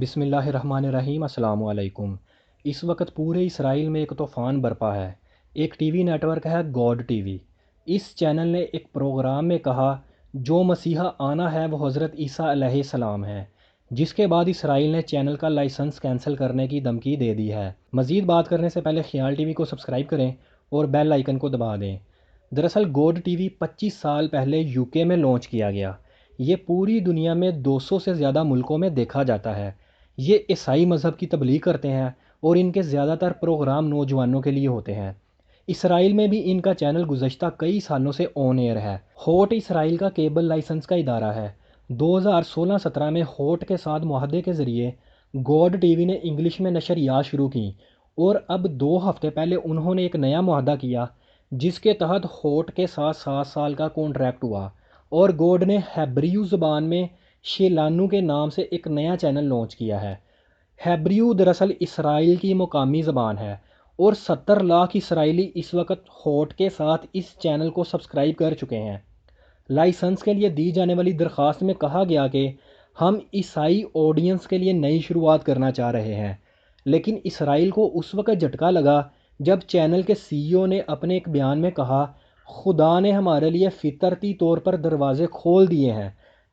بسم اللہ الرحمن الرحیم۔ السلام علیکم۔ اس وقت پورے اسرائیل میں ایک طوفان برپا ہے۔ ایک ٹی وی نیٹ ورک ہے گوڈ ٹی وی۔ اس چینل نے ایک پروگرام میں کہا جو مسیحا آنا ہے وہ حضرت عیسیٰ علیہ السلام ہے، جس کے بعد اسرائیل نے چینل کا لائسنس کینسل کرنے کی دھمکی دے دی ہے۔ مزید بات کرنے سے پہلے خیال ٹی وی کو سبسکرائب کریں اور بیل آئیکن کو دبا دیں۔ دراصل گوڈ ٹی وی 25 سال پہلے UK میں لانچ کیا گیا۔ یہ پوری دنیا میں 200 سے زیادہ ملکوں میں دیکھا جاتا ہے۔ یہ عیسائی مذہب کی تبلیغ کرتے ہیں اور ان کے زیادہ تر پروگرام نوجوانوں کے لیے ہوتے ہیں۔ اسرائیل میں بھی ان کا چینل گزشتہ کئی سالوں سے آن ایئر ہے۔ ہوٹ اسرائیل کا کیبل لائسنس کا ادارہ ہے۔ 2016-17 میں ہوٹ کے ساتھ معاہدے کے ذریعے گوڈ ٹی وی نے انگلش میں نشریات شروع کی اور اب 2 ہفتے پہلے انہوں نے ایک نیا معاہدہ کیا جس کے تحت ہوٹ کے ساتھ 7 سال کا کانٹریکٹ ہوا اور گوڈ نے ہیبریو زبان میں شیلانو کے نام سے ایک نیا چینل لانچ کیا ہے۔ ہیبریو دراصل اسرائیل کی مقامی زبان ہے اور 70 لاکھ اسرائیلی اس وقت ہوٹ کے ساتھ اس چینل کو سبسکرائب کر چکے ہیں۔ لائسنس کے لیے دی جانے والی درخواست میں کہا گیا کہ ہم عیسائی آڈینس کے لیے نئی شروعات کرنا چاہ رہے ہیں، لیکن اسرائیل کو اس وقت جھٹکا لگا جب چینل کے CEO نے اپنے ایک بیان میں کہا خدا نے ہمارے لیے فطرتی طور پر دروازے کھول دیے ہیں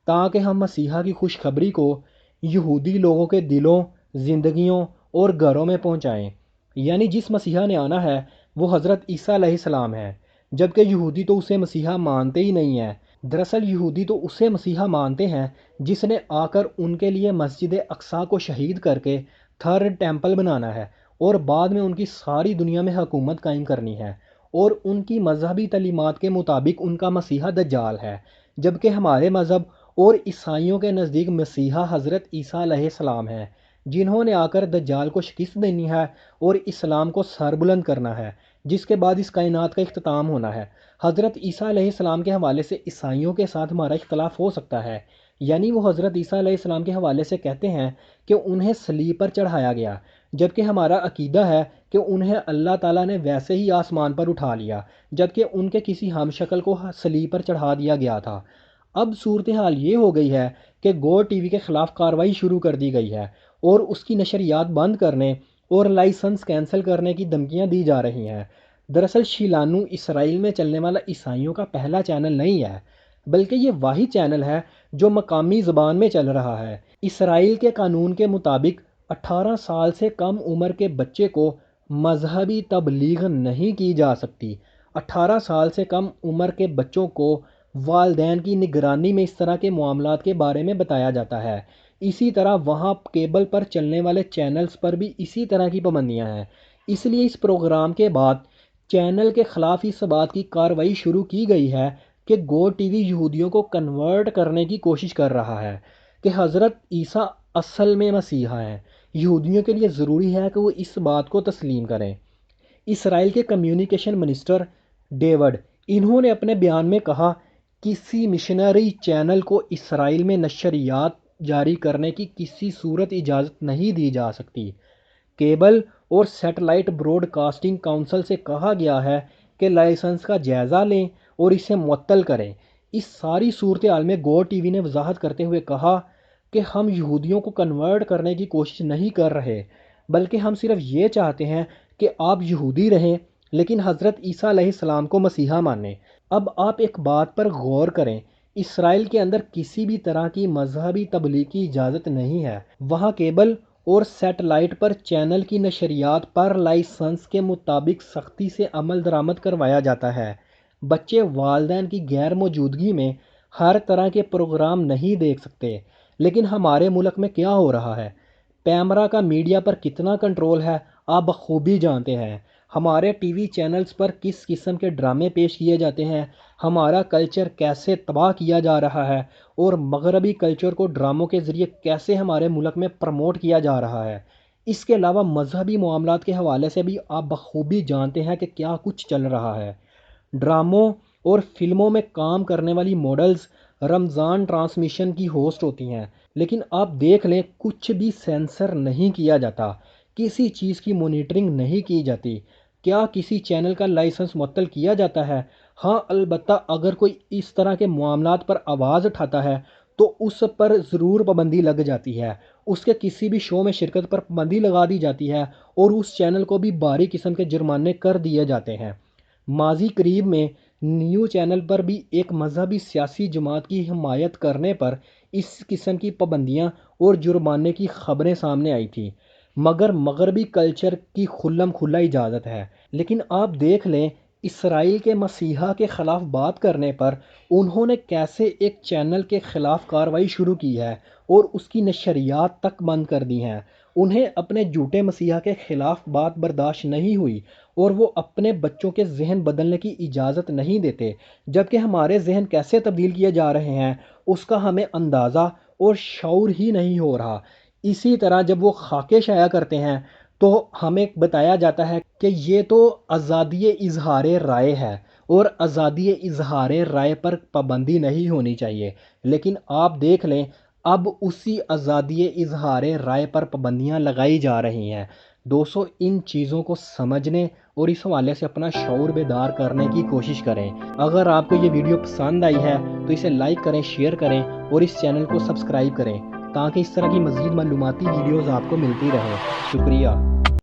تاکہ ہم مسیحا کی خوشخبری کو یہودی لوگوں کے دلوں، زندگیوں اور گھروں میں پہنچائیں۔ یعنی جس مسیحا نے آنا ہے وہ حضرت عیسیٰ علیہ السلام ہے، جبکہ یہودی تو اسے مسیحا مانتے ہی نہیں ہیں۔ دراصل یہودی تو اسے مسیحا مانتے ہیں جس نے آ کر ان کے لیے مسجد اقصیٰ کو شہید کر کے تھرڈ ٹیمپل بنانا ہے اور بعد میں ان کی ساری دنیا میں حکومت قائم کرنی ہے، اور ان کی مذہبی تعلیمات کے مطابق ان کا مسیحا دجال ہے، جبکہ ہمارے مذہب اور عیسائیوں کے نزدیک مسیحا حضرت عیسیٰ علیہ السلام ہے جنہوں نے آ کر دجال کو شکست دینی ہے اور اسلام کو سر بلند کرنا ہے، جس کے بعد اس کائنات کا اختتام ہونا ہے۔ حضرت عیسیٰ علیہ السلام کے حوالے سے عیسائیوں کے ساتھ ہمارا اختلاف ہو سکتا ہے، یعنی وہ حضرت عیسیٰ علیہ السلام کے حوالے سے کہتے ہیں کہ انہیں صلیب پر چڑھایا گیا، جبکہ ہمارا عقیدہ ہے کہ انہیں اللہ تعالیٰ نے ویسے ہی آسمان پر اٹھا لیا جبکہ ان کے کسی ہم شکل کو صلیب پر چڑھا دیا گیا تھا۔ اب صورتحال یہ ہو گئی ہے کہ گوڈ ٹی وی کے خلاف کارروائی شروع کر دی گئی ہے اور اس کی نشریات بند کرنے اور لائسنس کینسل کرنے کی دھمکیاں دی جا رہی ہیں۔ دراصل شیلانو اسرائیل میں چلنے والا عیسائیوں کا پہلا چینل نہیں ہے، بلکہ یہ واحد چینل ہے جو مقامی زبان میں چل رہا ہے۔ اسرائیل کے قانون کے مطابق 18 سال سے کم عمر کے بچے کو مذہبی تبلیغ نہیں کی جا سکتی۔ 18 سال سے کم عمر کے بچوں کو والدین کی نگرانی میں اس طرح کے معاملات کے بارے میں بتایا جاتا ہے۔ اسی طرح وہاں کیبل پر چلنے والے چینلز پر بھی اسی طرح کی پابندیاں ہیں۔ اس لیے اس پروگرام کے بعد چینل کے خلاف اس بات کی کارروائی شروع کی گئی ہے کہ گوڈ ٹی وی یہودیوں کو کنورٹ کرنے کی کوشش کر رہا ہے کہ حضرت عیسیٰ اصل میں مسیحا ہیں۔ یہودیوں کے لیے ضروری ہے کہ وہ اس بات کو تسلیم کریں۔ اسرائیل کے کمیونیکیشن منسٹر ڈیوڈ انہوں نے اپنے بیان میں کہا کسی مشنری چینل کو اسرائیل میں نشریات جاری کرنے کی کسی صورت اجازت نہیں دی جا سکتی۔ کیبل اور سیٹلائٹ براڈ کاسٹنگ کونسل سے کہا گیا ہے کہ لائسنس کا جائزہ لیں اور اسے معطل کریں۔ اس ساری صورتحال میں گوڈ ٹی وی نے وضاحت کرتے ہوئے کہا کہ ہم یہودیوں کو کنورٹ کرنے کی کوشش نہیں کر رہے، بلکہ ہم صرف یہ چاہتے ہیں کہ آپ یہودی رہیں لیکن حضرت عیسیٰ علیہ السلام کو مسیحا مانیں۔ اب آپ ایک بات پر غور کریں، اسرائیل کے اندر کسی بھی طرح کی مذہبی تبلیغ کی اجازت نہیں ہے۔ وہاں کیبل اور سیٹلائٹ پر چینل کی نشریات پر لائسنس کے مطابق سختی سے عمل درآمد کروایا جاتا ہے۔ بچے والدین کی غیر موجودگی میں ہر طرح کے پروگرام نہیں دیکھ سکتے، لیکن ہمارے ملک میں کیا ہو رہا ہے، پیمرا کا میڈیا پر کتنا کنٹرول ہے آپ بخوبی جانتے ہیں۔ ہمارے ٹی وی چینلز پر کس قسم کے ڈرامے پیش کیے جاتے ہیں، ہمارا کلچر کیسے تباہ کیا جا رہا ہے اور مغربی کلچر کو ڈراموں کے ذریعے کیسے ہمارے ملک میں پروموٹ کیا جا رہا ہے۔ اس کے علاوہ مذہبی معاملات کے حوالے سے بھی آپ بخوبی جانتے ہیں کہ کیا کچھ چل رہا ہے۔ ڈراموں اور فلموں میں کام کرنے والی ماڈلز رمضان ٹرانسمیشن کی ہوسٹ ہوتی ہیں، لیکن آپ دیکھ لیں کچھ بھی سینسر نہیں کیا جاتا، کسی چیز کی مانیٹرنگ نہیں کی جاتی۔ کیا کسی چینل کا لائسنس معطل کیا جاتا ہے؟ ہاں، البتہ اگر کوئی اس طرح کے معاملات پر آواز اٹھاتا ہے تو اس پر ضرور پابندی لگ جاتی ہے اس کے کسی بھی شو میں شرکت پر پابندی لگا دی جاتی ہے اور اس چینل کو بھی بھاری قسم کے جرمانے کر دیے جاتے ہیں۔ ماضی قریب میں نیوز چینل پر بھی ایک مذہبی سیاسی جماعت کی حمایت کرنے پر اس قسم کی پابندیاں اور جرمانے کی خبریں سامنے آئی تھیں، مگر مغربی کلچر کی کھلم کھلا اجازت ہے۔ لیکن آپ دیکھ لیں اسرائیل کے مسیحا کے خلاف بات کرنے پر انہوں نے کیسے ایک چینل کے خلاف کارروائی شروع کی ہے اور اس کی نشریات تک بند کر دی ہیں۔ انہیں اپنے جھوٹے مسیحا کے خلاف بات برداشت نہیں ہوئی اور وہ اپنے بچوں کے ذہن بدلنے کی اجازت نہیں دیتے، جبکہ ہمارے ذہن کیسے تبدیل کیے جا رہے ہیں اس کا ہمیں اندازہ اور شعور ہی نہیں ہو رہا۔ اسی طرح جب وہ خاکے شائع کرتے ہیں تو ہمیں بتایا جاتا ہے کہ یہ تو آزادی اظہار رائے ہے اور آزادی اظہار رائے پر پابندی نہیں ہونی چاہیے، لیکن آپ دیکھ لیں اب اسی آزادی اظہار رائے پر پابندیاں لگائی جا رہی ہیں۔ دوستو، ان چیزوں کو سمجھنے اور اس حوالے سے اپنا شعور بیدار کرنے کی کوشش کریں۔ اگر آپ کو یہ ویڈیو پسند آئی ہے تو اسے لائک کریں، شیئر کریں اور اس چینل کو سبسکرائب کریں تاکہ اس طرح کی مزید معلوماتی ویڈیوز آپ کو ملتی رہیں۔ شکریہ۔